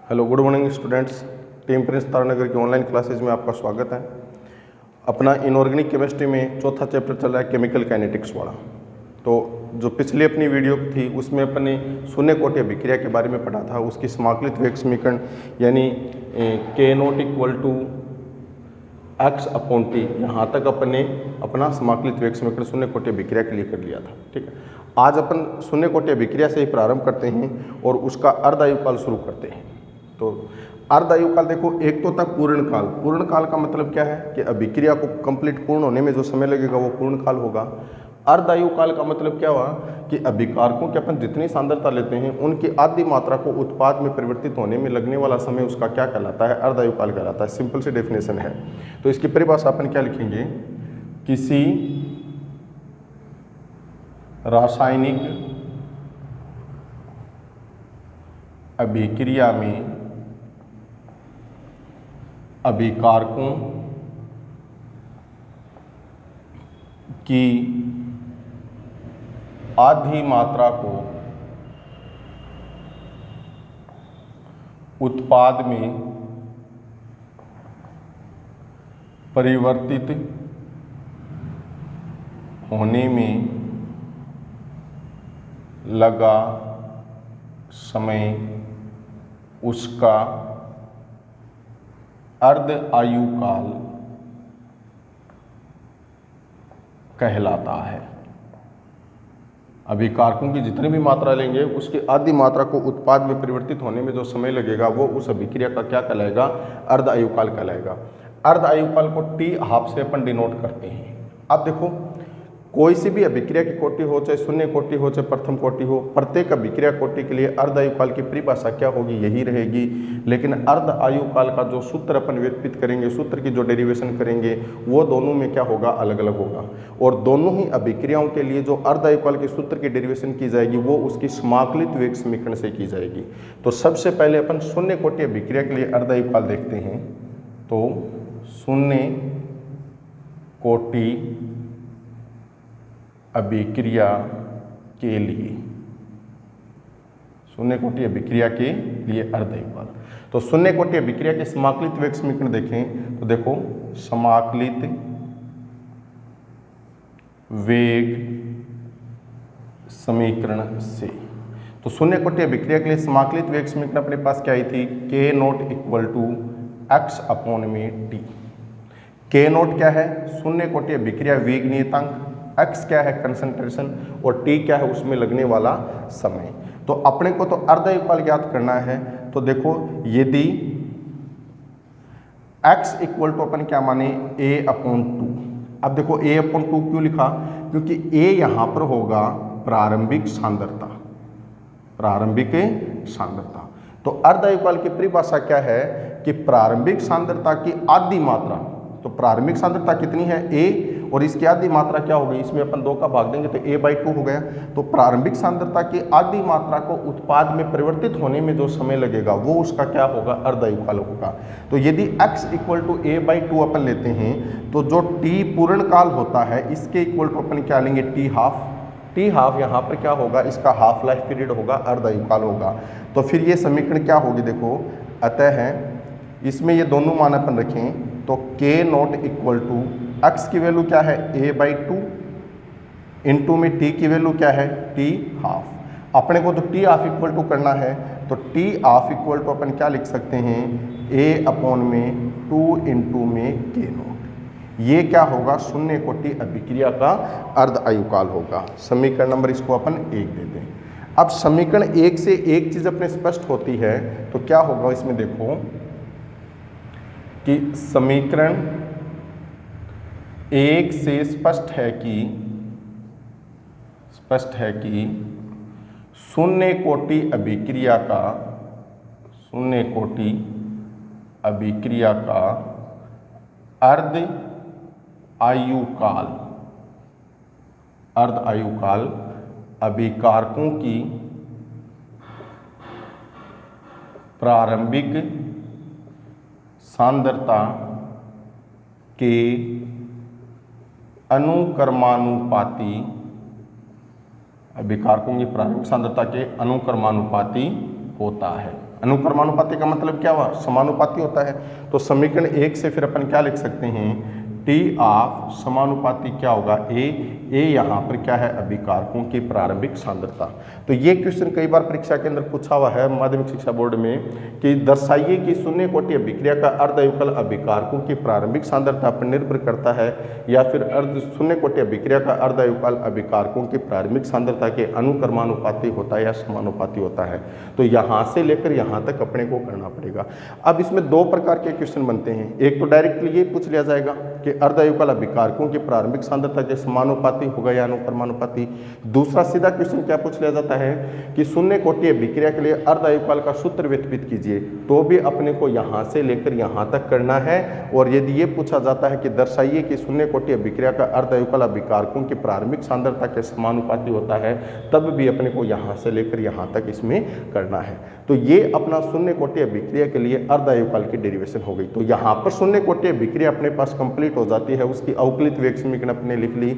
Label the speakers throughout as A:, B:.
A: Hello, good morning students. Team Prince Taranagar की online classes में आपका स्वागत है। अपना इनऑर्गेनिक केमिस्ट्री में चौथा चैप्टर चल रहा है केमिकल काइनेटिक्स वाला। तो जो पिछली अपनी वीडियो थी उसमें अपने शून्य कोटि अभिक्रिया के बारे में पढ़ा था, उसकी समाकलित वेग समीकरण यानी k naught equal to x upon t, यहाँ तक अपने अपना समाकलित वेग समीकरण शून्य कोटि अभिक्रिया के लिए कर लिया था। ठीक है, आज अपन शून्य कोटि अभिक्रिया से ही प्रारंभ करते हैं और उसका अर्धायुकाल शुरू करते हैं। तो अर्धायुकाल देखो, एक तो था पूर्णकाल। पूर्णकाल का मतलब क्या है कि अभिक्रिया को कंप्लीट पूर्ण होने में जो समय लगेगा वो पूर्णकाल होगा। अर्धायुकाल का मतलब क्या हुआ कि अभिकारकों की अपन जितनी सांद्रता लेते हैं उनकी आधी मात्रा को उत्पाद में परिवर्तित होने में लगने वाला समय उसका क्या कहलाता है? अर्धायुकाल कहलाता है। सिंपल सी डेफिनेशन है। तो इसकी परिभाषा अपन क्या लिखेंगे? किसी रासायनिक अभिक्रिया में अभिकारकों की आधी मात्रा को उत्पाद में परिवर्तित होने में लगा समय उसका अर्ध आयुकाल कहलाता है। अभिकारकों की जितनी भी मात्रा लेंगे उसकी आधी मात्रा को उत्पाद में परिवर्तित होने में जो समय लगेगा वो उस अभिक्रिया का क्या कहलाएगा? अर्ध आयुकाल कहलाएगा। अर्ध आयुकाल को टी हाफ से अपन डिनोट करते हैं। अब देखो, कोई सी भी अभिक्रिया की कोटि हो, चाहे शून्य कोटि हो चाहे प्रथम कोटि हो, प्रत्येक अभिक्रिया कोटि के लिए अर्ध आयुकाल की परिभाषा क्या होगी? यही रहेगी। लेकिन अर्ध आयुकाल का जो सूत्र अपन व्युत्पत्त करेंगे, सूत्र की जो डेरिवेशन करेंगे, वो दोनों में क्या होगा? अलग अलग होगा। और दोनों ही अभिक्रियाओं के लिए जो अर्ध आयुकाल के सूत्र की डेरिवेशन की जाएगी वो उसकी समाकलित वेग समीकरण से की जाएगी। तो सबसे पहले अपन शून्य कोटि अभिक्रिया के लिए अर्ध आयुकाल देखते हैं। तो शून्य कोटि अभिक्रिया के लिए, शून्य कोटि अभिक्रिया के लिए अर्ध आयुकाल। तो शून्य कोटि अभिक्रिया के समाकलित वेग समीकरण देखें तो देखो, समाकलित वेग समीकरण से, तो शून्य कोटि अभिक्रिया के लिए समाकलित वेग समीकरण अपने पास क्या आई थी? K naught equal to x upon में टी। के नोट क्या है? शून्य कोटि अभिक्रिया वेग नियतांक, एक्स क्या है? कंसंट्रेशन, और टी क्या है? उसमें लगने वाला समय। तो अपने को तो अर्धायुकाल ज्ञात करना है। तो देखो, यदि x इक्वल टू अपन क्या माने? a upon two. अब देखो a अपॉन टू क्यों लिखा? क्योंकि a यहां पर होगा प्रारंभिक सांद्रता, प्रारंभिक सांद्रता। तो अर्धायुकाल की परिभाषा क्या है कि प्रारंभिक सांद्रता की आधी मात्रा, तो प्रारंभिक सांद्रता कितनी है? a, और इसकी आधी मात्रा क्या हो गई? इसमें अपन 2 का भाग देंगे तो a/2 हो गया। तो प्रारंभिक सांद्रता की आधी मात्रा को उत्पाद में परिवर्तित होने में जो समय लगेगा वो उसका क्या होगा? अर्धायुकाल होगा। तो यदि x इक्वल टू a/2 अपन लेते हैं तो जो t पूर्णकाल होता है इसके इक्वल टू अपन क्या लेंगे? t half. t हाफ यहाँ पर क्या होगा? इसका हाफ लाइफ पीरियड होगा, अर्धायुकाल होगा। तो फिर ये समीकरण क्या होगी? देखो, अतः इसमें ये दोनों मान अपन रखें तो k naught equal to x की वैल्यू क्या है? a/2 इंटू में t की वैल्यू क्या है? t half. अपने को तो t हाफ इक्वल टू करना है, तो t हाफ इक्वल टू अपन क्या लिख सकते हैं? a अपॉन में 2 इंटू में k नोट। ये क्या होगा? शून्य कोटि अभिक्रिया का अर्ध आयुकाल होगा। समीकरण नंबर इसको अपन 1 देते हैं। अब समीकरण 1 से एक चीज अपने स्पष्ट होती है, तो क्या होगा इसमें? देखो कि समीकरण 1 से स्पष्ट है कि शून्य कोटि अभिक्रिया का, शून्य कोटि अभिक्रिया का अर्ध आयुकाल, अर्ध आयुकाल अभिकारकों की प्रारंभिक सांद्रता के अनुक्रमानुपाती, अभिकारकों की प्रारंभिक सांद्रता के अनुक्रमानुपाती होता है। अनुक्रमानुपाती का मतलब क्या हुआ, समानुपाती होता है। तो समीकरण 1 से फिर अपन क्या लिख सकते हैं, टी ऑफ समानुपाती क्या होगा, ए यहाँ पर क्या है, अभिकारकों की प्रारंभिक सांद्रता। तो ये क्वेश्चन कई बार परीक्षा के अंदर पूछा हुआ है माध्यमिक शिक्षा बोर्ड में कि दर्शाइए कि शून्य कोटि अभिक्रिया का अर्धयुगल अभिकारकों की प्रारंभिक सांद्रता पर निर्भर करता है या फिर शून्य कोटि अभिक्रिया का अर्धयुगल अभिकारकों की प्रारंभिक सांद्रता के अनुक्रमानुपाती होता है या समानुपाती होता है। तो यहाँ से लेकर यहाँ तक अपने को करना पड़ेगा। अब इसमें दो प्रकार के क्वेश्चन बनते हैं, एक तो डायरेक्टली ये पूछ लिया जाएगा कि अर्धयुगल अभिकारकों की प्रारंभिक सांद्रता के समानुपाती होगा या अनुक्रमानुपाती। दूसरा सीधा क्वेश्चन क्या पूछ लिया जाता है कि शून्य कोटि अभिक्रिया के लिए अर्धयुगल का सूत्र व्युत्पत्ति कीजिए, तो भी अपने को यहाँ से लेकर यहाँ तक करना है। और यदि ये पूछा जाता है कि दर्शाइए कि शून्य कोटि अभिक्रिया का अर्धयुगल अभिकारकों की प्रारंभिक सांद्रता के समानुपाती होता है, तब भी अपने को यहाँ से लेकर यहाँ तक इसमें करना है। तो ये अपना शून्य कोटि अभिक्रिया के लिए अर्धयुगल की डेरिवेशन हो गई। तो यहाँ पर शून्य कोटि अभिक्रिया अपने पास कंप्लीट हो जाती है, उसकी अवकलित वेग समीकरण अपने लिख ली,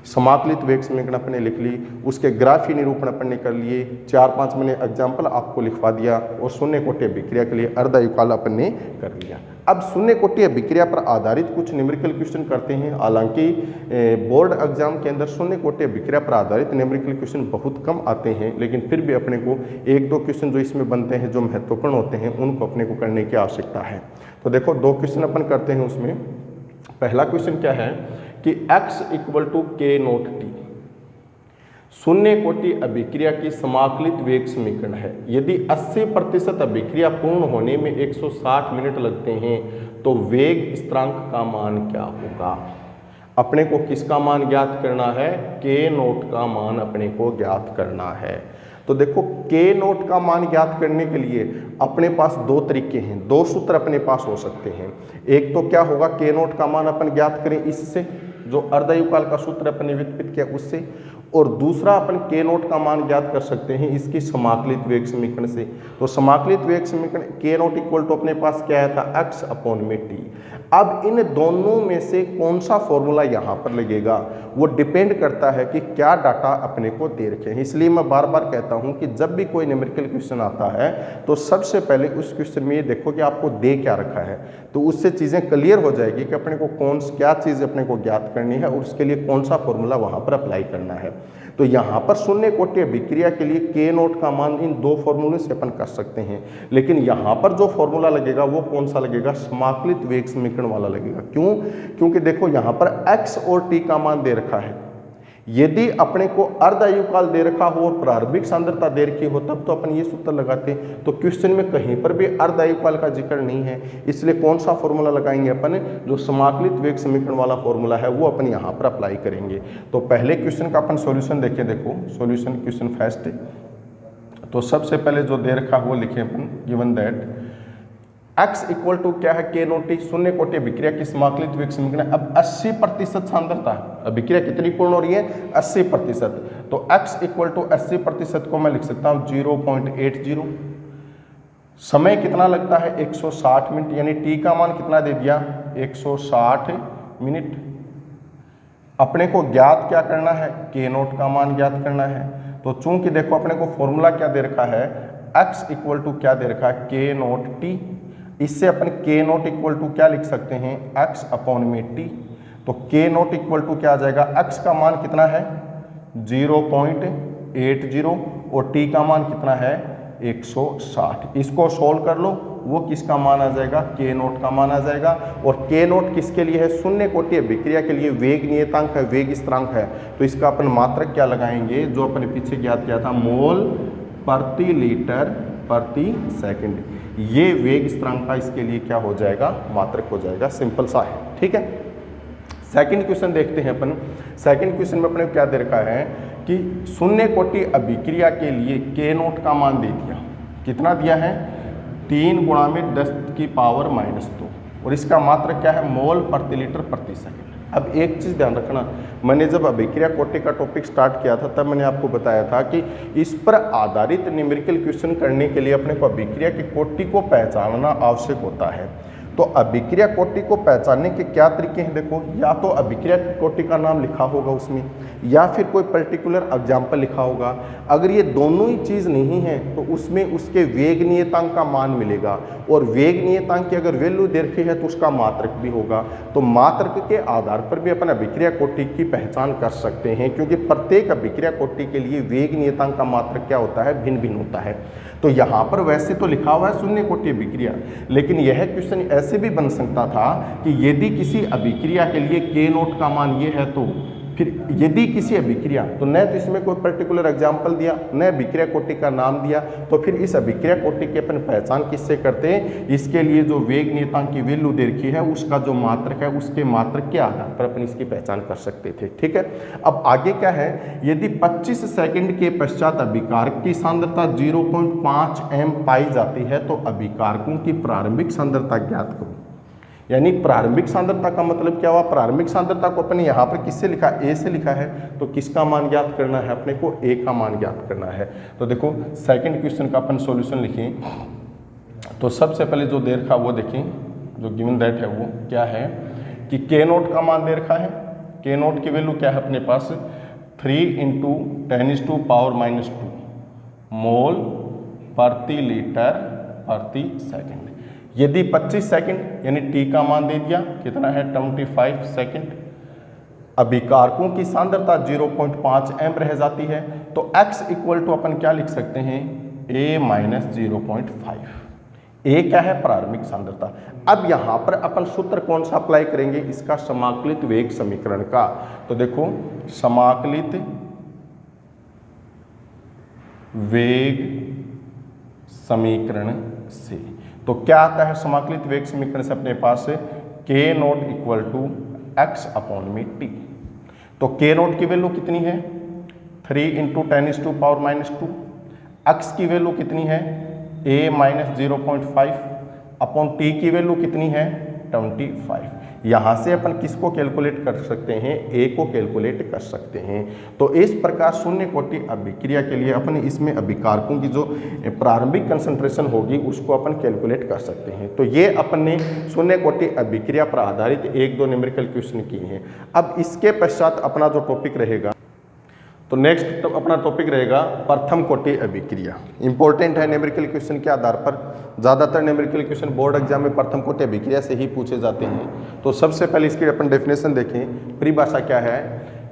A: समाकलित वेग समीकरण अपने लिख ली, उसके ग्राफीय निरूपण अपने कर लिए, 4-5 मैंने एग्जाम्पल आपको लिखवा दिया और शून्य कोटि अभिक्रिया के लिए अर्धयुगल अपने कर लिया। अब शून्य कोटि अभिक्रिया पर आधारित कुछ न्यूमेरिकल क्वेश्चन करते हैं। हालांकि बोर्ड एग्जाम के अंदर शून्य कोटि अभिक्रिया पर आधारित न्यूमेरिकल क्वेश्चन बहुत कम आते हैं, लेकिन फिर भी अपने को 1-2 क्वेश्चन जो इसमें बनते हैं जो महत्वपूर्ण होते हैं उनको अपने को करने की आवश्यकता है। तो देखो 2 क्वेश्चन अपन करते हैं उसमें। पहला क्वेश्चन क्या है कि x = k0t शून्य कोटि अभिक्रिया की समाकलित वेग समीकरण है। यदि 80% अभिक्रिया पूर्ण होने में 160 मिनट लगते हैं तो वेग स्थिरांक का मान क्या होगा। अपने को किसका मान ज्ञात करना है, k0 का मान अपने को ज्ञात करना है। तो देखो k0 का मान ज्ञात करने के लिए अपने पास 2 तरीके हैं, 2 सूत्र अपने पास हो सकते हैं। एक तो क्या होगा, k0 का मान अपन ज्ञात करें इससे, जो अर्धयुगल का सूत्र अपने व्युत्पत्ति किया उससे, और दूसरा अपन k0 का मान ज्ञात कर सकते हैं इसकी समाकलित वेग समीकरण से। तो समाकलित वेग समीकरण k0 अपने पास क्या आया था, x/t। अब इन दोनों में से कौन सा फॉर्मूला यहाँ पर लगेगा वो डिपेंड करता है कि क्या डाटा अपने को दे रखे हैं। इसलिए मैं बार बार कहता हूँ कि जब भी कोई न्यूमेरिकल क्वेश्चन आता है तो सबसे पहले उस क्वेश्चन में ये देखो कि आपको दे क्या रखा है, तो उससे चीज़ें क्लियर हो जाएगी कि अपने को क्या चीज़ अपने को ज्ञात करनी है और उसके लिए कौन सा फॉर्मूला वहाँ पर अप्लाई करना है। तो यहाँ पर शून्य कोटि अभिक्रिया के लिए k0 का मान इन 2 फॉर्मूले से अपन कर सकते हैं, लेकिन यहाँ पर जो फॉर्मूला लगेगा वो कौन सा लगेगा, समाकलित वेग समीकरण वाला लगेगा। क्यों, क्योंकि देखो यहाँ पर x और t का मान दे रखा है। यदि अपने को अर्धयुगल दे रखा हो और प्रारंभिक सांद्रता दे रखी हो तब तो अपन ये सूत्र लगाते। तो क्वेश्चन में कहीं पर भी अर्धयुगल का जिक्र नहीं है, इसलिए कौन सा फॉर्मूला लगाएंगे अपन, जो समाकलित वेग समीकरण वाला फॉर्मूला है वो अपन यहाँ पर अप्लाई करेंगे। तो पहले क्वेश्चन का अपन सॉल्यूशन देखें। देखो सॉल्यूशन क्वेश्चन फर्स्ट, तो सबसे पहले जो दे रखा वो लिखे अपन, गिवन दैट x = क्या है, k0t शून्य कोटि अभिक्रिया की समाकलित वेग समीकरण। अब 80% सांद्रता, अभिक्रिया कितनी पूर्ण हो रही है, 80%। तो x = 80% को मैं लिख सकता हूँ 0.80। समय कितना लगता है, 160 मिनट, यानी t का मान कितना दे दिया, 160 मिनट। अपने को ज्ञात क्या करना है, k0 का मान ज्ञात करना है। तो चूंकि देखो अपने को फॉर्मूला क्या दे रखा है, x = क्या दे रखा है, k0t। इससे अपन k0 क्या लिख सकते हैं, x/t। तो k0 क्या आ जाएगा, x का मान कितना है 0.80 और t का मान कितना है 160। इसको सोल्व कर लो, वो किसका मान आ जाएगा, k0 का मान आ जाएगा। और k0 किसके लिए है, शून्य कोटि अभिक्रिया के लिए वेग नियतांक है, वेग स्थिरांक है। तो इसका अपन मात्रक क्या लगाएंगे, जो अपने पीछे ज्ञात किया था, मोल प्रति लीटर प्रति सेकंड। ये वेग स्थिरांक का इसके लिए क्या हो जाएगा, मात्रक हो जाएगा। सिंपल सा है, ठीक है। सेकंड क्वेश्चन देखते हैं अपन। सेकंड क्वेश्चन में अपने क्या दे रखा है कि शून्य कोटि अभिक्रिया के लिए k0 का मान दे दिया, कितना दिया है, 3 × 10⁻⁻², और इसका मात्रक क्या है, मोल प्रति लीटर प्रति सेकंड। अब एक चीज़ ध्यान रखना, मैंने जब अभिक्रिया कोटि का टॉपिक स्टार्ट किया था तब मैंने आपको बताया था कि इस पर आधारित न्यूमेरिकल क्वेश्चन करने के लिए अपने को अभिक्रिया की कोटि को पहचानना आवश्यक होता है। तो अभिक्रिया कोटि को पहचानने के क्या तरीके हैं? देखो, या तो अभिक्रिया कोटि का नाम लिखा होगा उसमें, या फिर कोई पर्टिकुलर एग्जाम्पल लिखा होगा। अगर ये दोनों ही चीज़ नहीं है तो उसमें उसके वेग नियतांक का मान मिलेगा, और वेग नियतांक की अगर वैल्यू दे रखी है तो उसका मात्रक भी होगा। तो मात्रक के आधार पर भी अपन अभिक्रिया कोटि की पहचान कर सकते हैं, क्योंकि प्रत्येक अभिक्रिया कोटि के लिए वेग नियतांक का मात्रक क्या होता है? भिन्न भिन्न होता है। तो यहाँ पर वैसे तो लिखा हुआ है शून्य कोटि अभिक्रिया, लेकिन यह क्वेश्चन ऐसे भी बन सकता था कि यदि किसी अभिक्रिया के लिए के नोट का मान ये है, तो फिर यदि किसी अभिक्रिया, तो न तो इसमें कोई पर्टिकुलर एग्जाम्पल दिया, न अभिक्रिया कोटि का नाम दिया, तो फिर इस अभिक्रिया कोटि की अपन पहचान किससे करते हैं? इसके लिए जो वेग नियतांक की वैल्यू दे रखी है उसका जो मात्रक है उसके मात्रक के आधार पर अपन इसकी पहचान कर सकते थे। ठीक है, अब आगे क्या है? यदि 25 सेकंड के पश्चात अभिकारक की सांद्रता 0.5 m पाई जाती है तो अभिकारकों की प्रारंभिक सांद्रता ज्ञात करो। यानी प्रारंभिक सांद्रता का मतलब क्या हुआ? प्रारंभिक सांद्रता को अपने यहाँ पर किससे लिखा? ए से लिखा है, तो किसका मान ज्ञात करना है? अपने को ए का मान ज्ञात करना है। तो देखो सेकंड क्वेश्चन का अपन सॉल्यूशन लिखें। तो सबसे पहले जो दे रखा वो देखें, जो गिवन दैट है वो क्या है कि के नोट का मान दे रखा है। के नोट की वैल्यू क्या है अपने पास? 3 × 10⁻² मोल प्रति लीटर प्रति सेकंड। यदि 25 सेकंड यानी टी का मान दे दिया, कितना है? 25 सेकंड, अभिकारकों की सांद्रता 0.5 m रह जाती है, तो x इक्वल टू अपन क्या लिख सकते हैं? a minus 0.5। ए क्या है? प्रारंभिक सांद्रता। अब यहां पर अपन सूत्र कौन सा अप्लाई करेंगे? इसका समाकलित वेग समीकरण का। तो देखो, समाकलित वेग समीकरण से तो क्या आता है? समाकलित वेग समीकरण से अपने पास k naught equal to x upon में टी। तो के नोट की वैल्यू कितनी है? 3 × 10⁻²। एक्स की वैल्यू कितनी है? a माइनस 0.5 अपॉन टी की वैल्यू कितनी है? 25। यहाँ से अपन किसको कैलकुलेट कर सकते हैं? ए को कैलकुलेट कर सकते हैं। तो इस प्रकार शून्य कोटि अभिक्रिया के लिए अपन इसमें अभिकारकों की जो प्रारंभिक कंसंट्रेशन होगी उसको अपन कैलकुलेट कर सकते हैं। तो ये अपन ने शून्य कोटि अभिक्रिया पर आधारित 1-2 न्यूमेरिकल क्वेश्चन किए हैं। अब इसके पश्चात अपना जो टॉपिक रहेगा, तो नेक्स्ट तो अपना टॉपिक रहेगा प्रथम कोटि अभिक्रिया। इंपॉर्टेंट है न्यूमेरिकल क्वेश्चन के आधार पर। ज़्यादातर न्यूमेरिकल क्वेश्चन बोर्ड एग्जाम में प्रथम कोटि अभिक्रिया से ही पूछे जाते हैं। तो सबसे पहले इसकी अपन डेफिनेशन देखें। परिभाषा क्या है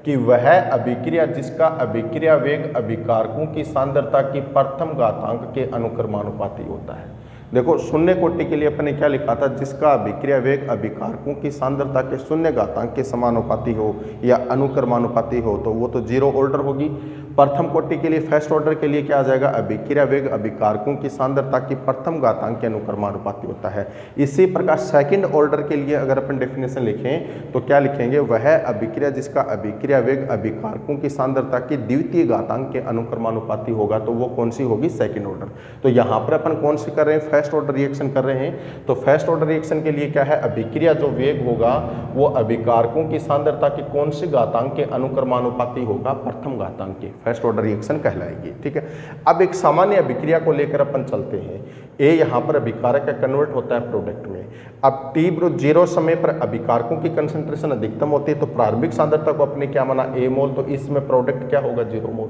A: कि वह अभिक्रिया जिसका अभिक्रिया वेग अभिकारकों की सांद्रता की प्रथम घातांक के अनुक्रमानुपाती होता है। देखो, शून्य कोटि के लिए अपने क्या लिखा था? जिसका अभिक्रिया वेग अभिकारकों की सांद्रता के शून्य घातांक के समानुपाती हो या अनुक्रमानुपाती हो, तो वो तो जीरो ऑर्डर होगी। प्रथम कोटि के लिए, फर्स्ट ऑर्डर के लिए क्या आ जाएगा? अभिक्रिया वेग अभिकारकों की सांद्रता की प्रथम घातांक के अनुक्रमानुपाती होता है। इसी प्रकार सेकंड ऑर्डर के लिए अगर अपन डेफिनेशन लिखें तो क्या लिखेंगे? वह अभिक्रिया जिसका अभिक्रिया वेग अभिकारकों की सांद्रता की द्वितीय घातांक के अनुक्रमानुपाती होगा, तो वो कौन सी होगी? Second order. तो यहाँ पर अपन कौन सी कर रहे हैं? फर्स्ट ऑर्डर रिएक्शन कर रहे हैं। तो फर्स्ट ऑर्डर रिएक्शन के लिए क्या है? अभिक्रिया जो वेग होगा वो अभिकारकों की सांद्रता की कौन सी घातांक के अनुक्रमानुपाती होगा? प्रथम घातांक के। फर्स्ट ऑर्डर रिएक्शन कहलाएगी। ठीक है, अब एक सामान्य अभिक्रिया को लेकर अपन चलते हैं। ए यहाँ पर अभिकारक का कन्वर्ट होता है प्रोडक्ट में। अब टी जीरो समय पर अभिकारकों की कंसंट्रेशन अधिकतम होती है, तो प्रारंभिक सांद्रता को अपने क्या माना? ए मोल। तो इसमें प्रोडक्ट क्या होगा? 0 मोल।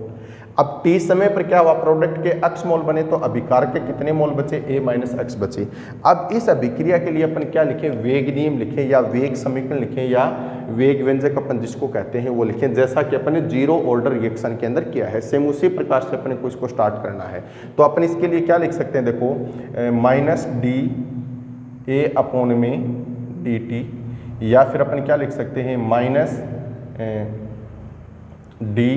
A: अब टी समय पर क्या हुआ? प्रोडक्ट के x मोल बने, तो अभिकारक के कितने मोल बचे? a माइनस एक्स बचे। अब इस अभिक्रिया के लिए अपन क्या लिखें? वेग नियम लिखें, या वेग समीकरण लिखें, या वेग व्यंजक अपन जिसको कहते हैं वो लिखें, जैसा कि अपन ने जीरो ऑर्डर रिएक्शन के अंदर किया है। सेम उसी प्रकार से अपने को इसको स्टार्ट करना है। तो अपन इसके लिए क्या लिख सकते हैं? देखो, माइनस डी ए अपॉन में डी टी, या फिर अपन क्या लिख सकते हैं? Minus D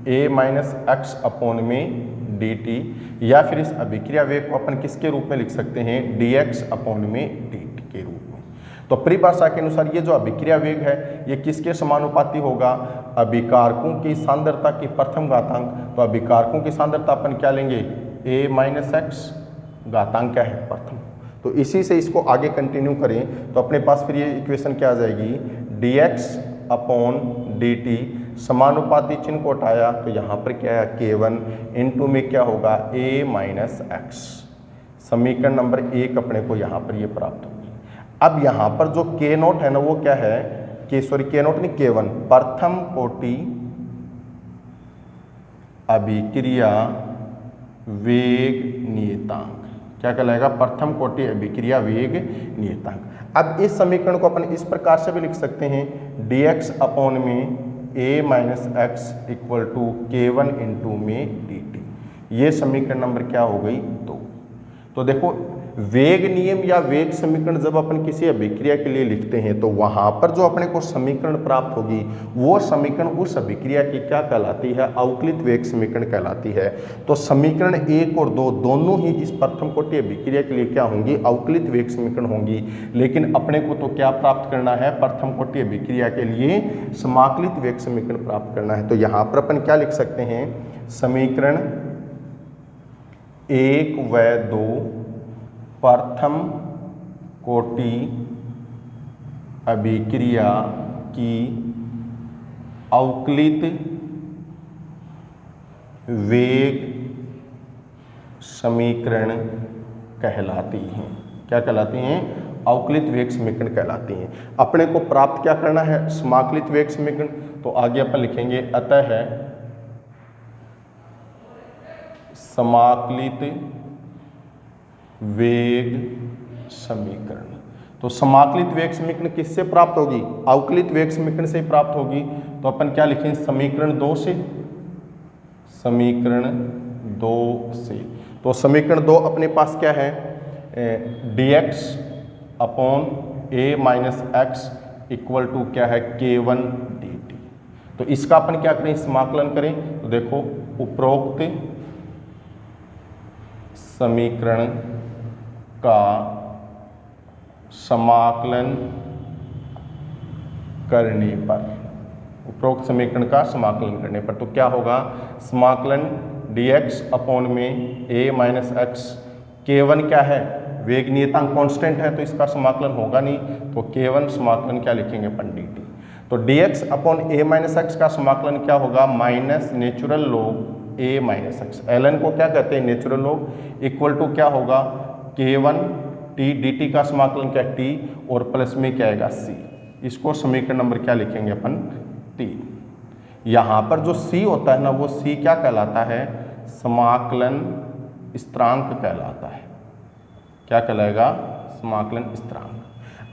A: A minus x upon में डी टी, या फिर इस अभिक्रिया वेग को अपन किसके रूप में लिख सकते हैं? डी एक्स अपॉन में डी टी के रूप में। तो परिभाषा के अनुसार ये जो अभिक्रिया वेग है ये किसके समानुपाती होगा? अभिकारकों की सांद्रता की प्रथम घातांक। तो अभिकारकों की सांद्रता अपन क्या लेंगे? a माइनस एक्स, घातांक क्या है? प्रथम। तो इसी से इसको आगे कंटिन्यू करें तो अपने पास फिर ये इक्वेशन क्या आ जाएगी? dx अपॉन dt, समानुपाती चिन्ह को हटाया तो यहाँ पर क्या है? k1 इंटू में क्या होगा? a minus x. समीकरण नंबर 1 अपने को यहाँ पर ये प्राप्त होगी। अब यहाँ पर जो के नोट है ना वो क्या है, के नोट नहीं K1, प्रथम कोटि अभिक्रिया वेग नियतांक। क्या कहलाएगा, प्रथम कोटि अभिक्रिया वेग नियतांक। अब इस समीकरण को अपन इस प्रकार से भी लिख सकते हैं, dx अपॉन में a minus x equal to K1 into में dt। ये समीकरण नंबर क्या हो गई, 2। तो देखो वेग नियम या वेग समीकरण जब अपन किसी अभिक्रिया के लिए लिखते हैं तो वहां पर जो अपने को समीकरण प्राप्त होगी वो समीकरण उस अभिक्रिया की क्या कहलाती है, अवकलित वेग समीकरण कहलाती है। तो समीकरण 1 और 2 दोनों ही इस प्रथम कोटि अभिक्रिया के लिए क्या होंगी, अवकलित वेग समीकरण होंगी। लेकिन अपने को तो क्या प्राप्त करना है, प्रथम कोटि अभिक्रिया के लिए समाकलित वेग समीकरण प्राप्त करना है। तो यहाँ पर अपन क्या लिख सकते हैं, समीकरण 1 व 2 प्रथम कोटि अभिक्रिया की अवकलित वेग समीकरण कहलाती हैं। क्या कहलाती हैं, अवकलित वेग समीकरण कहलाती हैं। अपने को प्राप्त क्या करना है, समाकलित वेग समीकरण। तो आगे अपन लिखेंगे, अतः है समाकलित वेग समीकरण। तो समाकलित वेग समीकरण किससे प्राप्त होगी, अवकलित वेग समीकरण से ही प्राप्त होगी। तो अपन क्या लिखेंगे, समीकरण 2 से, समीकरण 2 से। तो समीकरण 2 अपने पास क्या है, dx upon a minus x equal to क्या है, K1 dt। तो इसका अपन क्या करें, समाकलन करें। तो देखो उपरोक्त समीकरण का समाकलन करने पर, उपरोक्त समीकरण का समाकलन करने पर तो क्या होगा, समाकलन dx अपॉन में a माइनस एक्स, K1 क्या है, वेग नियतांक कांस्टेंट है तो इसका समाकलन होगा नहीं, तो K1 समाकलन क्या लिखेंगे अपन dt। तो dx upon a minus x का समाकलन क्या होगा, minus natural log a minus x, ln को क्या कहते हैं, नेचुरल लॉग, इक्वल टू क्या होगा, K1 t dt का समाकलन क्या है, t, और प्लस में क्या आएगा, c। इसको समीकरण नंबर क्या लिखेंगे अपन, 3। यहाँ पर जो c होता है ना वो c क्या कहलाता है, समाकलन स्थिरांक कहलाता है। क्या कहलाएगा, समाकलन स्थिरांक।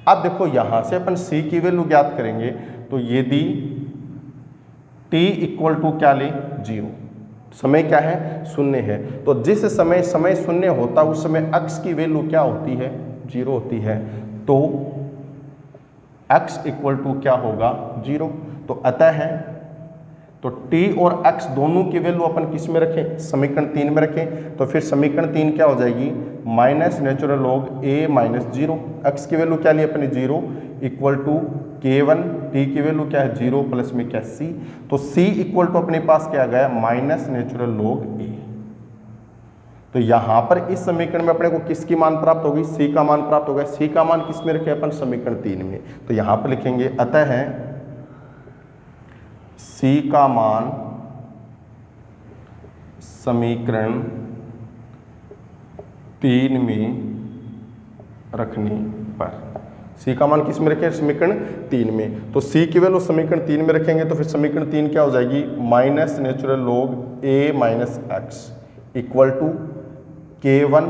A: अब देखो यहाँ से अपन c की वैल्यू ज्ञात करेंगे। तो यदि t इक्वल टू क्या ले, 0, समय क्या है, शून्य है। तो जिस समय समय शून्य होता उस समय x की वैल्यू क्या होती है, 0 होती है। तो x इक्वल टू क्या होगा, 0। तो अतः है, तो t और x दोनों की वैल्यू अपन किस में रखें, समीकरण 3 में रखें। तो फिर समीकरण 3 क्या हो जाएगी, minus natural log a minus 0, x की वैल्यू क्या ली अपने 0, इक्वल टू K1 t की वैल्यू क्या है, 0, प्लस में क्या c। तो c इक्वल टू अपने पास क्या गया, माइनस नेचुरल लॉग a। तो यहाँ पर इस समीकरण में अपने को किसकी मान प्राप्त होगी, c का मान प्राप्त होगा। c का मान किस में रखें अपन, समीकरण 3 में। तो यहाँ पर लिखेंगे, अतः है c का मान समीकरण 3 में रखने पर, c का मान किस में रखें, समीकरण 3 में। तो c की वैल्यू समीकरण 3 में रखेंगे तो फिर समीकरण 3 क्या हो जाएगी, minus natural log a minus x equal to K1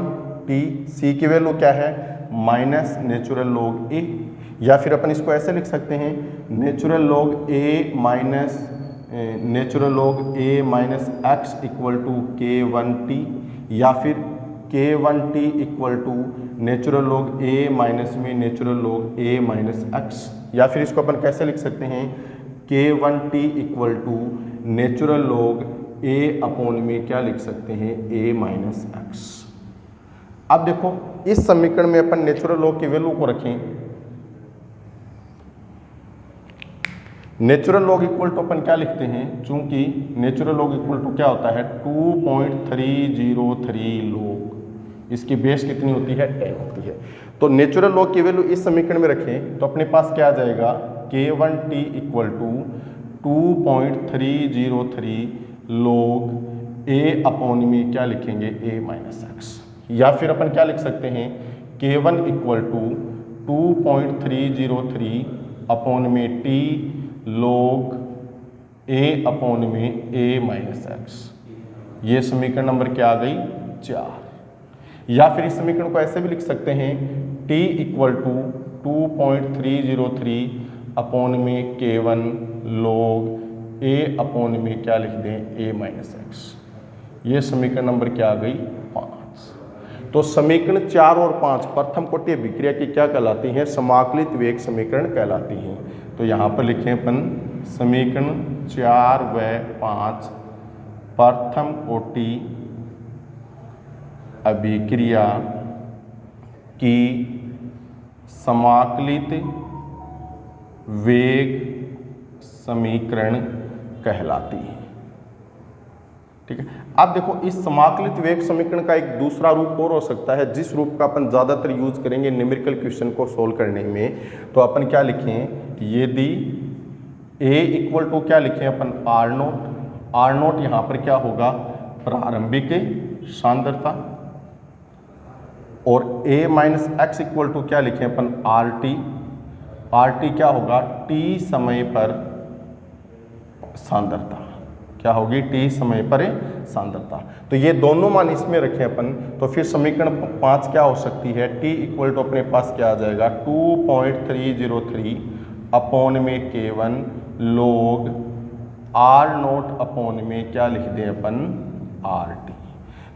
A: t, c की वैल्यू क्या है, माइनस नेचुरल लॉग a। या फिर अपन इसको ऐसे लिख सकते हैं, natural log a minus natural log a minus x equal to K1 t, या फिर K1 t equal to natural log a minus में natural log a minus x. या फिर इसको अपन कैसे लिख सकते हैं, K1 t equal to natural log a upon में क्या लिख सकते हैं, a माइनस एक्स। अब देखो इस समीकरण में अपन नेचुरल लॉग की वैल्यू को रखें, नेचुरल लॉग इक्वल टू अपन क्या लिखते हैं, चूंकि नेचुरल लॉग इक्वल टू क्या होता है, 2.303 लॉग, इसकी बेस कितनी होती है, 10 होती है। तो नेचुरल लॉग की वैल्यू इस समीकरण में रखें तो अपने पास क्या आ जाएगा, K1 t equal to 2.303 log a upon में क्या लिखेंगे, a माइनस एक्स। या फिर अपन क्या लिख सकते हैं, K1 इक्वल टू 2.303 अपॉन में टी log a अपॉन में a माइनस एक्स। ये समीकरण नंबर क्या आ गई 4। या फिर इस समीकरण को ऐसे भी लिख सकते हैं t इक्वल टू 2.303 अपॉन में k1 log a अपॉन में क्या लिख दें a माइनस एक्स। ये समीकरण नंबर क्या आ गई 5। तो समीकरण 4 और 5 प्रथम कोटि अभिक्रिया की क्या कहलाती हैं समाकलित वेग समीकरण कहलाती हैं। तो यहाँ पर लिखें अपन समीकरण 4 व 5 प्रथम कोटि अभिक्रिया की समाकलित वेग समीकरण कहलाती है। ठीक है। अब देखो इस समाकलित वेग समीकरण का एक दूसरा रूप और हो सकता है, जिस रूप का अपन ज़्यादातर यूज करेंगे न्यूमेरिकल क्वेश्चन को सोल्व करने में। तो अपन क्या लिखें, यदि a इक्वल टू क्या लिखें अपन आर नोट यहाँ पर क्या होगा प्रारंभिक सांद्रता, और a minus x equal to क्या लिखें अपन आर टी क्या होगा t समय पर सांद्रता, क्या होगी t समय पर सांद्रता। तो ये दोनों मान इसमें रखें अपन, तो फिर समीकरण 5 क्या हो सकती है t इक्वल टू अपने पास क्या आ जाएगा 2.303 अपॉन में k1 log r naught upon में क्या लिख दें अपन आर टी।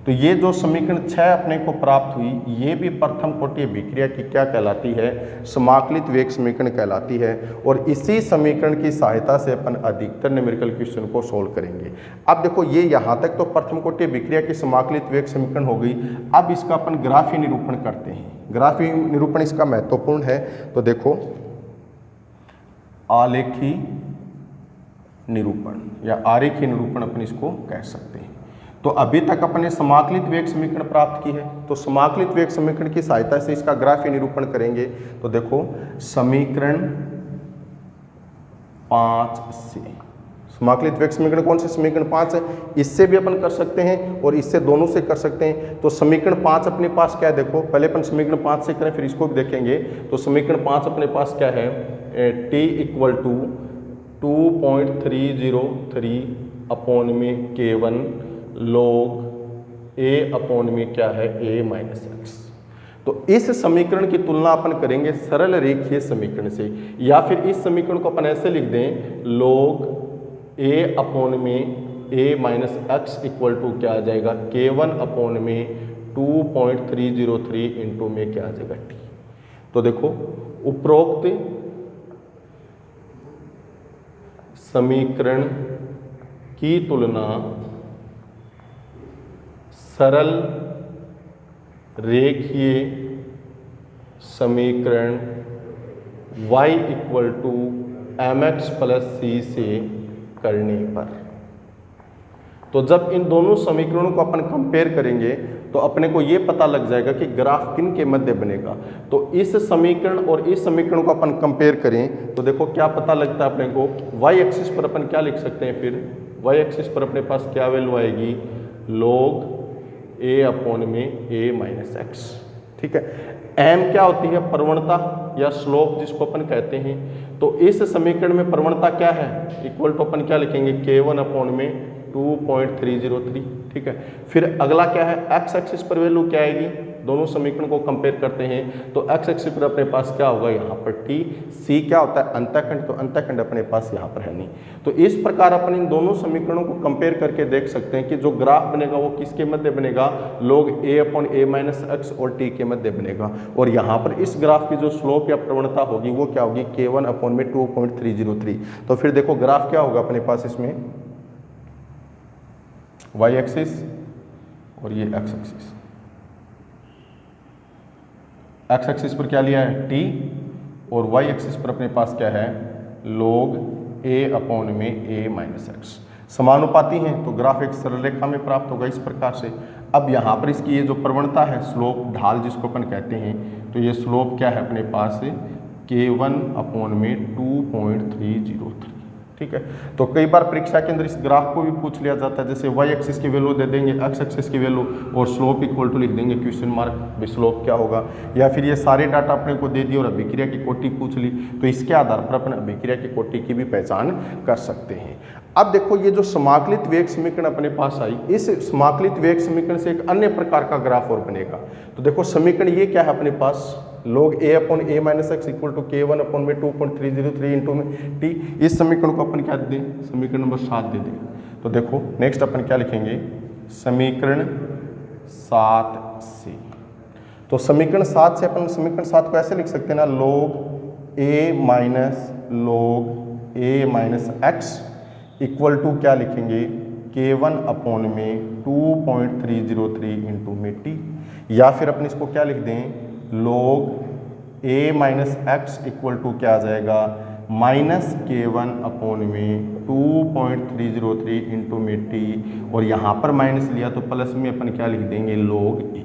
A: तो ये जो समीकरण 6 अपने को प्राप्त हुई, ये भी प्रथम कोटि अभिक्रिया की क्या कहलाती है समाकलित वेग समीकरण कहलाती है। और इसी समीकरण की सहायता से अपन अधिकतर न्यूमेरिकल क्वेश्चन को सोल्व करेंगे। अब देखो ये यहाँ तक तो प्रथम कोटि अभिक्रिया की समाकलित वेग समीकरण हो गई। अब इसका अपन ग्राफीय निरूपण करते हैं। ग्राफीय निरूपण इसका महत्वपूर्ण है। तो देखो आलेखी निरूपण या आरेखीय निरूपण अपन इसको कह सकते हैं। तो अभी तक अपन ने समाकलित वेग समीकरण प्राप्त की है, तो समाकलित वेग समीकरण की सहायता से इसका ग्राफीय निरूपण करेंगे। तो देखो समीकरण 5 से समाकलित वेग समीकरण कौन से समीकरण 5 है, इससे भी अपन कर सकते हैं और इससे दोनों से कर सकते हैं। तो समीकरण 5 अपने पास क्या है, देखो पहले अपन समीकरण 5 से करें फिर इसको भी देखेंगे। तो समीकरण 5 अपने पास क्या है t इक्वल टू 2.303 अपॉन में k1 log a अपॉन में क्या है a माइनस एक्स। तो इस समीकरण की तुलना अपन करेंगे सरल रेखीय समीकरण से, या फिर इस समीकरण को अपन ऐसे लिख दें log a अपॉन में a minus x equal to क्या आ जाएगा k1 अपॉन में 2.303 इंटू में क्या आ जाएगा t। तो देखो उपरोक्त समीकरण की तुलना सरल रेखीय समीकरण y equal to mx plus c से करने पर। तो जब इन दोनों समीकरणों को अपन कंपेयर करेंगे तो अपने को ये पता लग जाएगा कि ग्राफ किन के मध्य बनेगा। तो इस समीकरण और इस समीकरण को अपन कंपेयर करें तो देखो क्या पता लगता है अपने को, y एक्सिस पर अपन क्या लिख सकते हैं, फिर y एक्सिस पर अपने पास क्या वैल्यू आएगी log a अपॉन में a माइनस एक्स। ठीक है। m क्या होती है प्रवणता या स्लोप जिसको अपन कहते हैं। तो इस समीकरण में प्रवणता क्या है इक्वल टू अपन क्या लिखेंगे k1 अपॉन में 2.303। ठीक है। फिर अगला क्या है x एक्सिस पर वैल्यू क्या आएगी, दोनों समीकरण को कंपेयर करते हैं तो x एक्सिस पर अपने पास क्या होगा यहाँ पर t, c क्या होता है अंतःखंड, तो अंतःखंड अपने पास यहाँ पर है नहीं। तो इस प्रकार अपन इन दोनों समीकरणों को कंपेयर करके देख सकते हैं कि जो ग्राफ बनेगा वो किसके मध्य बनेगा log a upon a minus x और t के मध्य बनेगा। और यहाँ पर इस ग्राफ की जो स्लोप या प्रवणता होगी वो क्या होगी k1 अपॉन में 2.303। तो फिर देखो ग्राफ क्या होगा अपने पास इसमें y एक्सिस और ये x एक्सिस। x एक्सिस पर क्या लिया है t और y एक्सिस पर अपने पास क्या है log a अपॉन में a माइनस एक्स। समानुपाती हैं तो ग्राफ एक सरल रेखा में प्राप्त होगा इस प्रकार से। अब यहाँ पर इसकी ये जो प्रवणता है स्लोप ढाल जिसको अपन कहते हैं, तो ये स्लोप क्या है अपने पास k1 अपॉन में 2.303। ठीक है। तो कई बार परीक्षा के अंदर इस ग्राफ को भी पूछ लिया जाता है, जैसे वाई एक्सिस की वैल्यू दे देंगे, एक्स एक्सिस की वैल्यू और स्लोप इक्वल टू लिख देंगे क्वेश्चन मार्क, स्लोप क्या होगा, या फिर ये सारे डाटा अपने को दे दिए और अभिक्रिया की कोटि पूछ ली, तो इसके आधार पर अपन अभिक्रिया की कोटि की भी पहचान कर सकते हैं। अब देखो ये जो समाकलित वेग समीकरण अपने पास आई, इस समाकलित वेग समीकरण से एक अन्य प्रकार का ग्राफ और बनेगा। तो देखो समीकरण ये क्या है अपने पास, log a upon a minus x equal to k1 upon में 2.303 इंटू में t। इस समीकरण को अपन क्या दे दें, समीकरण नंबर 7 दे दें। तो देखो नेक्स्ट अपन क्या लिखेंगे, समीकरण 7 से, तो समीकरण 7 से अपन समीकरण 7 को ऐसे लिख सकते हैं ना, log a minus x equal to क्या लिखेंगे, k1 अपॉन में 2.303 इंटू में t, या फिर अपन इसको क्या लिख दें, log a minus x equal to क्या आ जाएगा, माइनस k1 अपॉन में 2.303 इंटू में t, और यहाँ पर माइनस लिया तो प्लस में अपन क्या लिख देंगे, log a।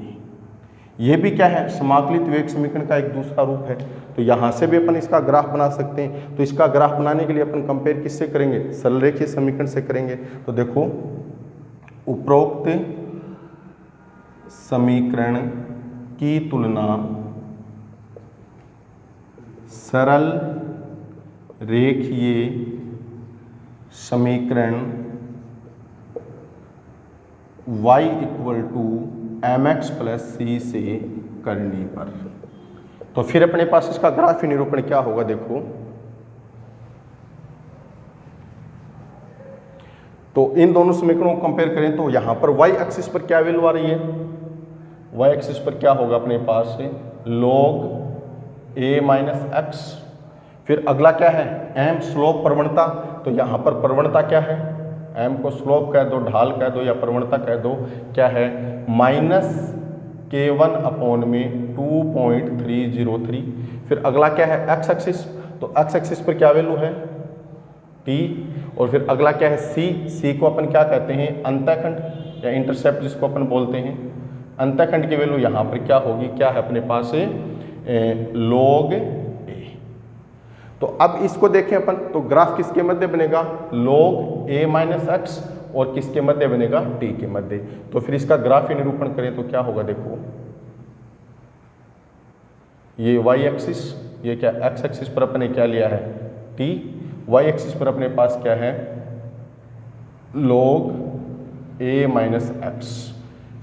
A: ये भी क्या है, समाकलित वेग समीकरण का एक दूसरा रूप है। तो यहाँ से भी अपन इसका ग्राफ बना सकते हैं। तो इसका ग्राफ बनाने के लिए अपन कंपेयर किससे करेंगे, सरल रेखीय समीकरण से करेंगे। तो देखो उपरोक्त समीकरण की तुलना सरल रेखीय समीकरण y equal to mx plus c से करने पर। तो फिर अपने पास इसका ग्राफीय निरूपण क्या होगा, देखो तो इन दोनों समीकरणों को कंपेयर करें तो यहां पर y एक्सिस पर क्या वैल्यू आ रही है, y एक्सिस पर क्या होगा अपने पास log a माइनस एक्स, फिर अगला क्या है m स्लोप प्रवणता। तो यहाँ पर प्रवणता क्या है, m को स्लोप कह दो, ढाल कह दो या प्रवणता कह दो, क्या है माइनस k1 अपॉन में 2.303। फिर अगला क्या है x एक्सिस, तो x एक्सिस पर क्या वैल्यू है t, और फिर अगला क्या है c को अपन क्या कहते हैं अंतःखंड या इंटरसेप्ट जिसको अपन बोलते हैं। अंतःखंड की वैल्यू यहाँ पर क्या होगी, क्या है अपने पास log a। तो अब इसको देखें अपन, तो ग्राफ किसके मध्य बनेगा, log a माइनस एक्स, और किसके मध्य बनेगा, t के मध्य। तो फिर इसका ग्राफीय निरूपण करें तो क्या होगा, देखो ये y एक्सिस, ये क्या x एक्सिस पर अपने क्या लिया है t, y एक्सिस पर अपने पास क्या है log a माइनस एक्स,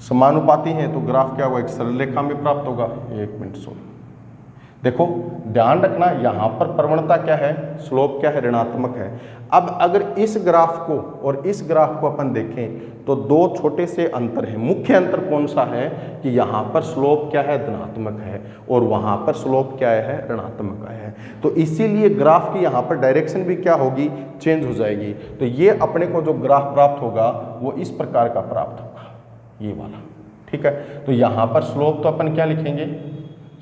A: समानुपाती हैं तो ग्राफ क्या होगा, एक सरल रेखा में प्राप्त होगा। एक मिनट सुनो, देखो ध्यान रखना यहाँ पर प्रवणता क्या है, स्लोप क्या है, ऋणात्मक है। अब अगर इस ग्राफ को और इस ग्राफ को अपन देखें तो दो छोटे से अंतर है। मुख्य अंतर कौन सा है कि यहाँ पर स्लोप क्या है, धनात्मक है, और वहाँ पर स्लोप क्या है, ऋणात्मक है। तो इसीलिए ग्राफ की यहाँ पर डायरेक्शन भी क्या होगी, चेंज हो जाएगी। तो ये अपने को जो ग्राफ प्राप्त होगा वो इस प्रकार का प्राप्त होगा, ये वाला, ठीक है। तो यहाँ पर स्लोप तो अपन क्या लिखेंगे,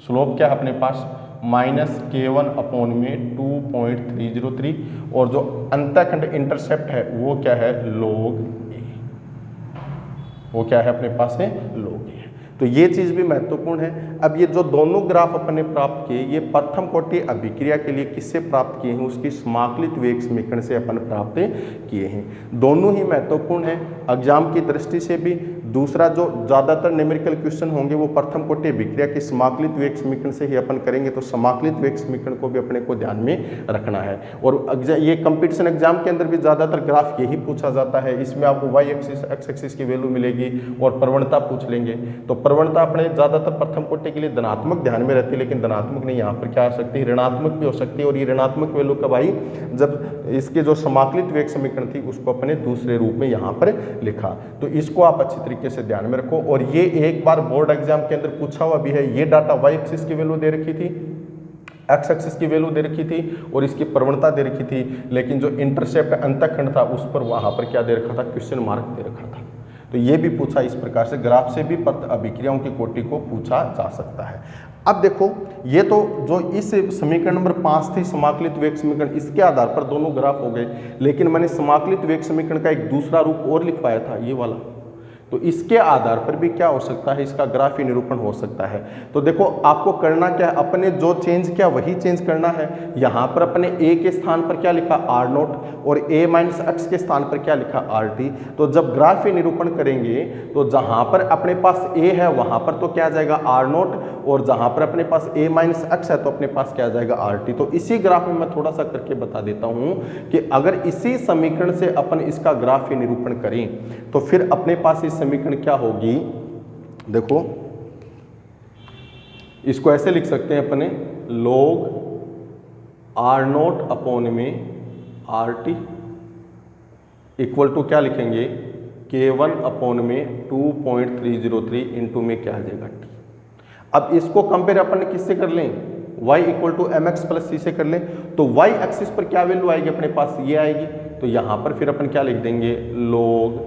A: स्लोप क्या है अपने पास माइनस k1 अपॉन में 2.303, और जो अंतःखंड इंटरसेप्ट है वो क्या है log a, वो क्या है अपने पास है log a। तो ये चीज़ भी महत्वपूर्ण है। अब ये जो दोनों ग्राफ अपन ने प्राप्त किए, ये प्रथम कोटि अभिक्रिया के लिए किससे प्राप्त किए हैं, उसकी समाकलित वेग समीकरण से अपन प्राप्त किए हैं। दोनों ही महत्वपूर्ण है एग्जाम की दृष्टि से भी। दूसरा जो ज़्यादातर न्यूमेरिकल क्वेश्चन होंगे वो प्रथम कोटि अभिक्रिया के समाकलित वेग समीकरण से ही अपन करेंगे। तो समाकलित वेग समीकरण को भी अपने को ध्यान में रखना है। और ये कंपटीशन एग्जाम के अंदर भी ज़्यादातर ग्राफ यही पूछा जाता है। इसमें आपको वाई एक्सिस एक्स एक्सिस की वैल्यू मिलेगी और प्रवणता पूछ लेंगे। तो प्रवणता अपने ज़्यादातर प्रथम कोटि के लिए धनात्मक ध्यान में रहती है, लेकिन धनात्मक नहीं, यहाँ पर क्या आ सकती है, ऋणात्मक भी हो सकती है। और ये ऋणात्मक वैल्यू कब आई, जब इसके जो समाकलित वेग समीकरण थी उसको अपने दूसरे रूप में यहाँ पर लिखा। तो इसको आप अच्छी तरीके से ध्यान में रखो। और ये एक बार बोर्ड एग्जाम के अंदर पूछा हुआ भी है। ये डाटा वाई एक्सिस की वैल्यू दे रखी थी, एक्स एक्सिस की वैल्यू दे रखी थी और इसकी प्रवणता दे रखी थी, लेकिन जो इंटरसेप्ट अंतःखंड था उस पर वहाँ पर क्या दे रखा था, क्वेश्चन मार्क दे रखा था। तो ये भी पूछा इस प्रकार से, ग्राफ से भी अभिक्रियाओं की कोटि को पूछा जा सकता है। अब देखो ये तो जो इस समीकरण नंबर 5 थी समाकलित वेग समीकरण, इसके आधार पर दोनों ग्राफ हो गए। लेकिन मैंने समाकलित वेग समीकरण का एक दूसरा रूप और लिखवाया था, ये वाला, तो इसके आधार पर भी क्या हो सकता है, इसका ग्राफीय निरूपण हो सकता है। तो देखो आपको करना क्या है, अपने जो चेंज किया वही चेंज करना है। यहाँ पर अपने a के स्थान पर क्या लिखा r नोट और a माइनस x के स्थान पर क्या लिखा rt। तो जब ग्राफीय निरूपण करेंगे तो जहाँ पर अपने पास a है वहाँ पर तो क्या आ जाएगा r नोट, और जहाँ पर अपने पास a माइनस x है तो अपने पास क्या आ जाएगा rt। तो इसी ग्राफ में मैं थोड़ा सा करके बता देता हूँ कि अगर इसी समीकरण से अपन इसका ग्राफीय निरूपण करें तो फिर अपने पास इस समीकरण क्या होगी। देखो इसको ऐसे लिख सकते हैं अपने log r नोट अपॉन में rt इक्वल टू क्या लिखेंगे k1 अपॉन में 2.303 इंटू में क्या आ जाएगा t। अब इसको कंपेयर अपन किससे कर लें, y equal to m x plus c से कर लें। तो y एक्सिस पर क्या वैल्यू आएगी अपने पास, ये आएगी। तो यहाँ पर फिर अपन क्या लिख देंगे log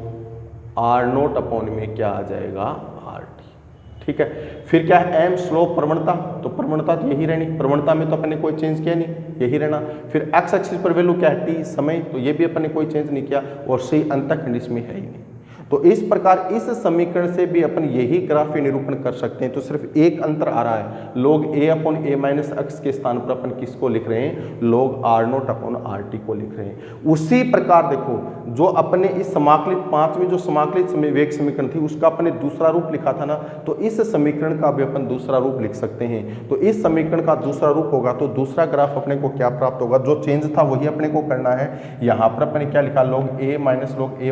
A: r नोट अपॉन में क्या आ जाएगा rt। ठीक है, फिर क्या है m स्लोप प्रवणता, तो प्रवणता तो यही रहनी, प्रवणता में तो अपन ने कोई चेंज किया नहीं, यही रहना। फिर x एक्सिस पर वैल्यू क्या है t समय, तो ये भी अपन ने कोई चेंज नहीं किया, और c अंतःखंड इसमें है ही नहीं। तो इस प्रकार इस समीकरण से भी अपन यही ग्राफीय निरूपण कर सकते हैं। तो सिर्फ एक अंतर आ रहा है, log a upon a minus x के स्थान पर अपन किसको लिख रहे हैं, log r naught upon rt को लिख रहे हैं। उसी प्रकार देखो जो अपने इस समाकलित पांचवें जो समाकलित वेग समीकरण थी उसका अपने दूसरा रूप लिखा था ना, तो इस समीकरण का भी अपन दूसरा रूप लिख सकते हैं। तो इस समीकरण का दूसरा रूप होगा तो दूसरा ग्राफ अपने को क्या प्राप्त होगा, जो चेंज था वही अपने को करना है। यहाँ पर अपने क्या लिखा, log a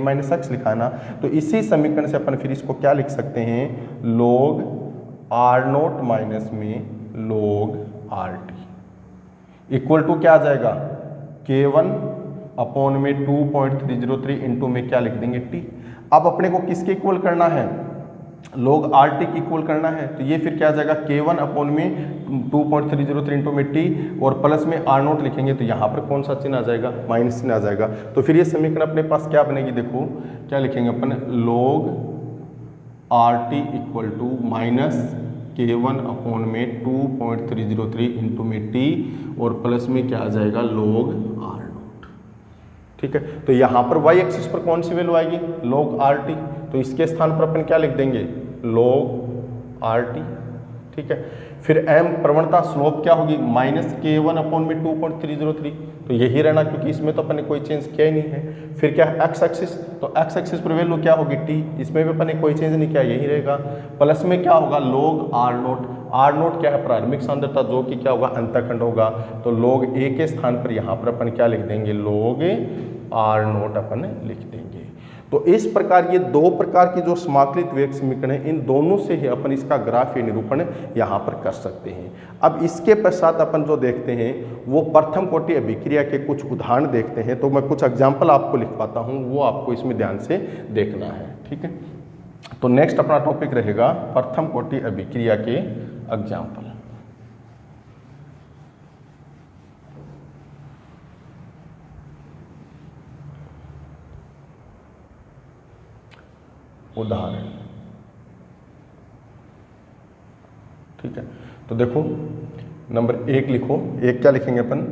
A: माइनस x लिखा है ना, तो इसी समीकरण से अपन फिर इसको क्या लिख सकते हैं, log r नोट माइनस में log rt इक्वल टू क्या आ जाएगा k1 अपॉन में 2.303 इंटू में क्या लिख देंगे t। अब अपने को किसके इक्वल करना है, log rt की इक्वल करना है। तो ये फिर क्या आ जाएगा k1 अपॉन में 2.303 इंटू में t और प्लस में r नोट लिखेंगे तो यहाँ पर कौन सा चिन्ह आ जाएगा, माइनस चिन्ह आ जाएगा। तो फिर ये समीकरण अपने पास क्या बनेगी, देखो क्या लिखेंगे अपन, log rt equal to minus k1 upon में 2.303 इंटू में t और प्लस में क्या आ जाएगा log r नोट। ठीक है, तो यहाँ पर y एक्सिस पर कौन सी वैल्यू आएगी, log rt, तो इसके स्थान पर अपन क्या लिख देंगे log rt। ठीक है, फिर m प्रवणता स्लोप क्या होगी, माइनस k1 अपॉन में 2.303, तो यही रहना क्योंकि इसमें तो अपन ने कोई चेंज किया ही नहीं है। फिर क्या है x एक्सिस, तो x एक्सिस पर वैल्यू क्या होगी t, इसमें भी अपन ने कोई चेंज नहीं किया, यही रहेगा। प्लस में क्या होगा log r note, r note क्या है प्रारंभिक सांद्रता जो कि क्या होगा अंतःखंड होगा। तो log a के स्थान पर यहाँ पर अपन क्या लिख देंगे, log r नोट अपन लिख देंगे। तो इस प्रकार ये दो प्रकार की जो समाकलित वेग समीकरण है, इन दोनों से ही अपन इसका ग्राफीय निरूपण यहाँ पर कर सकते हैं। अब इसके पश्चात अपन जो देखते हैं वो प्रथम कोटि अभिक्रिया के कुछ उदाहरण देखते हैं। तो मैं कुछ एग्जाम्पल आपको लिखवाता हूँ, वो आपको इसमें ध्यान से देखना है। ठीक है, तो नेक्स्ट अपना टॉपिक रहेगा प्रथम कोटि अभिक्रिया के एग्जाम्पल। उदाहरण। ठीक है, तो देखो नंबर 1 लिखो, एक क्या लिखेंगे अपन,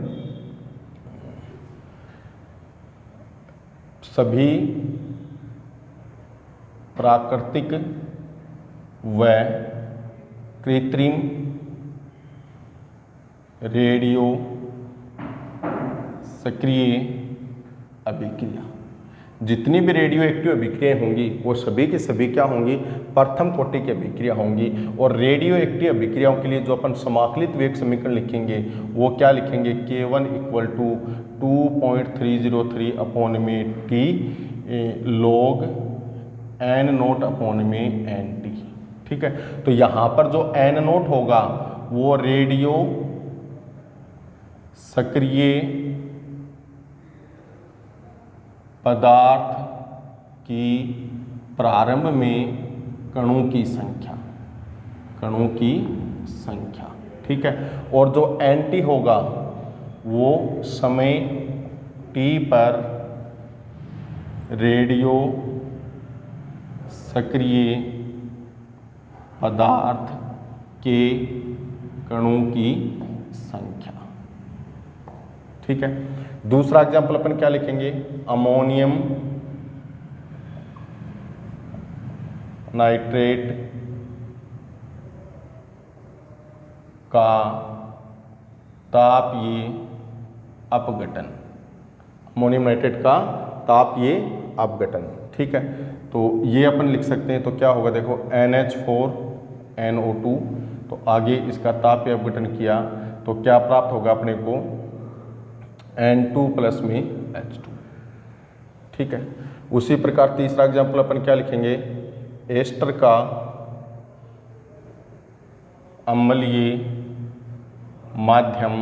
A: सभी प्राकृतिक व कृत्रिम रेडियो सक्रिय अभिक्रिया, जितनी भी रेडियो एक्टिव अभिक्रियाएं होंगी वो सभी की सभी क्या होंगी, प्रथम कोटि की अभिक्रिया होंगी। और रेडियो एक्टिव अभिक्रियाओं के लिए जो अपन समाकलित वेग समीकरण लिखेंगे वो क्या लिखेंगे, k1 इक्वल टू 2.303 अपॉन में t log n naught upon में nt। ठीक है, तो यहाँ पर जो n नोट होगा वो रेडियो सक्रिय पदार्थ की प्रारंभ में कणों की संख्या। ठीक है, और जो एंटी होगा वो समय t पर रेडियो सक्रिय पदार्थ के कणों की संख्या। ठीक है, दूसरा एग्जाम्पल अपन क्या लिखेंगे, अमोनियम नाइट्रेट का तापीय अपघटन, अमोनियम नाइट्रेट का तापीय अपघटन। ठीक है, तो ये अपन लिख सकते हैं। तो क्या होगा देखो NH4NO2, तो आगे इसका तापीय अपघटन किया तो क्या प्राप्त होगा अपने को N2 प्लस में H2। ठीक है, उसी प्रकार तीसरा एग्जाम्पल अपन क्या लिखेंगे, एस्टर का अम्लीय माध्यम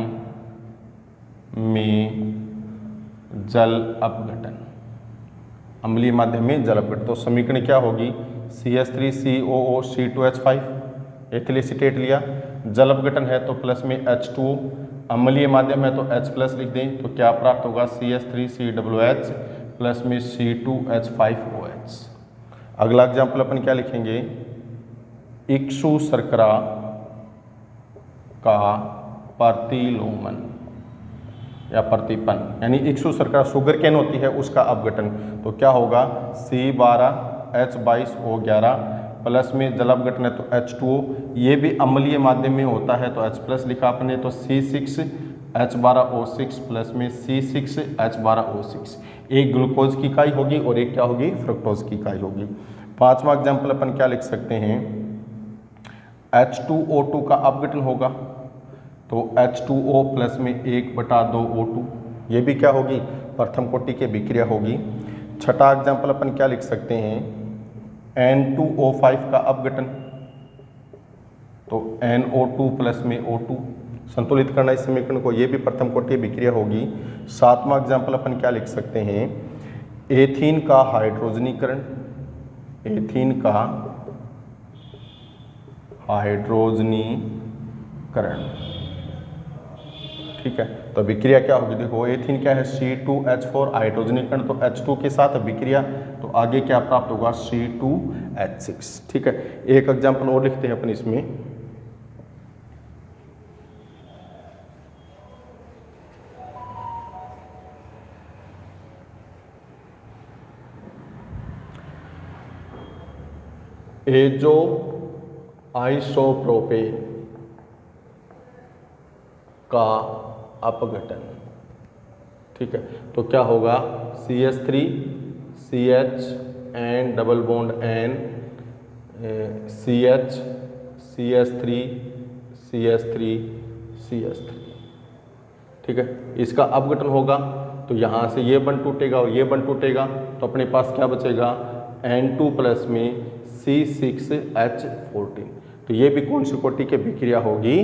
A: में जल अपघटन, अम्लीय माध्यम में जल अपघटन। तो समीकरण क्या होगी, CH3COO C2H5, एथिल एसीटेट लिया, जल अपघटन है तो प्लस में H2O, अम्लीय माध्यम है तो H प्लस लिख दें, तो क्या प्राप्त होगा CH3COOH प्लस में C2H5OH। अगला एग्जाम्पल अपन क्या लिखेंगे, इक्सु शर्करा का प्रतिलोमन या प्रतिपन, यानी इक्सु शर्करा शुगर केन होती है उसका अपघटन, तो क्या होगा C12H22O11 प्लस में जल अपघटन है तो H2O, ये भी अम्लीय माध्यम में होता है तो H प्लस लिखा आपने, तो C6H12O6 प्लस में C6H12O6। एक ग्लूकोज की इकाई होगी और एक क्या होगी, फ्रुक्टोज की इकाई होगी। पांचवा एग्जाम्पल अपन क्या लिख सकते हैं, H2O2 का अपघटन होगा तो H2O प्लस में 1/2O2, ये भी क्या होगी, प्रथम कोटि की विक्रिया होगी। छठा एग्जाम्पल अपन क्या लिख सकते हैं, N2O5 का अपघटन, तो NO2 प्लस में O2, संतुलित करना इस समीकरण को, ये भी प्रथम कोटि विक्रिया होगी। सातवां एग्जाम्पल अपन क्या लिख सकते हैं, एथीन का हाइड्रोजनीकरण, एथीन का हाइड्रोजनीकरण। ठीक है, तो विक्रिया क्या होगी, देखो एथीन क्या है C2H4, हाइड्रोजनीकरण तो H2 के साथ विक्रिया, तो आगे क्या प्राप्त होगा C2H6। ठीक है, एक एग्जाम्पल और लिखते हैं अपन इसमें, एजो आइसोप्रोपेन का अपघटन। ठीक है, तो क्या होगा CH3CH and double bond N CH3CH3CH3। ठीक है, इसका अपघटन होगा तो यहाँ से ये बंद टूटेगा और ये बंद टूटेगा, तो अपने पास क्या बचेगा N2 प्लस में C6H14। तो ये भी कौन सी कोटि की अभिक्रिया होगी,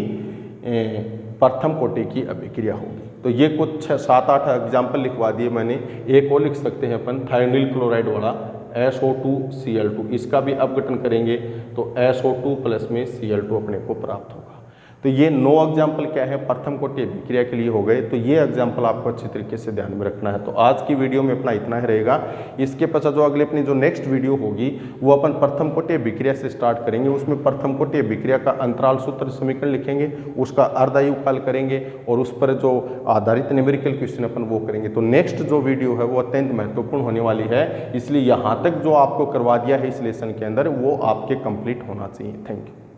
A: प्रथम कोटि की अभिक्रिया होगी। तो ये कुछ 7-8 एग्जाम्पल लिखवा दिए मैंने। एक और लिख सकते हैं अपन थायोनिल क्लोराइड वाला SO2Cl2, इसका भी अपघटन करेंगे तो SO2 प्लस में Cl2 अपने को प्राप्त होगा। तो ये 9 एग्जाम्पल क्या है, प्रथम कोटि अभिक्रिया के लिए हो गए। तो ये एग्जाम्पल आपको अच्छी तरीके से ध्यान में रखना है। तो आज की वीडियो में अपना इतना ही रहेगा। इसके पश्चात जो अगले अपनी जो नेक्स्ट वीडियो होगी वो अपन प्रथम कोटि अभिक्रिया से स्टार्ट करेंगे। उसमें प्रथम कोटि अभिक्रिया का अंतराल सूत्र समीकरण लिखेंगे, उसका अर्धायुकाल करेंगे और उस पर जो आधारित न्यूमेरिकल क्वेश्चन अपन वो करेंगे। तो नेक्स्ट जो वीडियो है वो अत्यंत महत्वपूर्ण होने वाली है, इसलिए यहाँ तक जो आपको करवा दिया है इस लेसन के अंदर वो आपके कंप्लीट होना चाहिए। Thank you.